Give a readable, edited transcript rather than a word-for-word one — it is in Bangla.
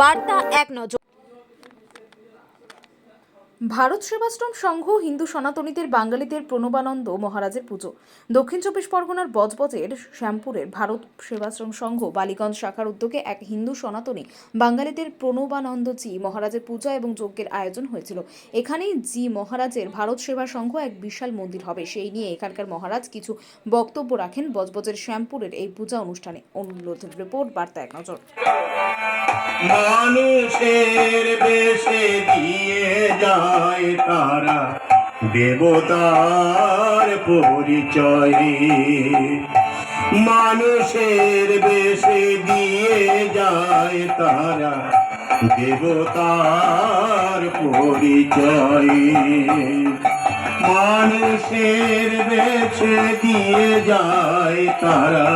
বার্তা এক নজর। ভারত সেবাশ্রম সংঘ হিন্দু সনাতনীদের বাঙালিদের প্রণবানন্দ মহারাজের পুজো। দক্ষিণ চব্বিশ পরগনার বজবজের শ্যামপুরের ভারত সেবাশ্রম সংঘ বালিগঞ্জ শাখার উদ্যোগে এক হিন্দু সনাতনী বাঙালিদের প্রণবানন্দ জি মহারাজের পূজা এবং যজ্ঞের আয়োজন হয়েছিল। এখানেই জি মহারাজের ভারত সেবা সংঘ এক বিশাল মন্দির হবে, সেই নিয়ে এখানকার মহারাজ কিছু বক্তব্য রাখেন বজবজের শ্যামপুরের এই পূজা অনুষ্ঠানে। অনুরোধের রিপোর্ট, বার্তা এক নজর। মানুষের বেশে দিয়ে যায় তারা দেবতার পরিচয়, মানুষের বেশে দিয়ে যায় তারা দেবতার পরিচয়, মানুষের বেশে দিয়ে যায় তারা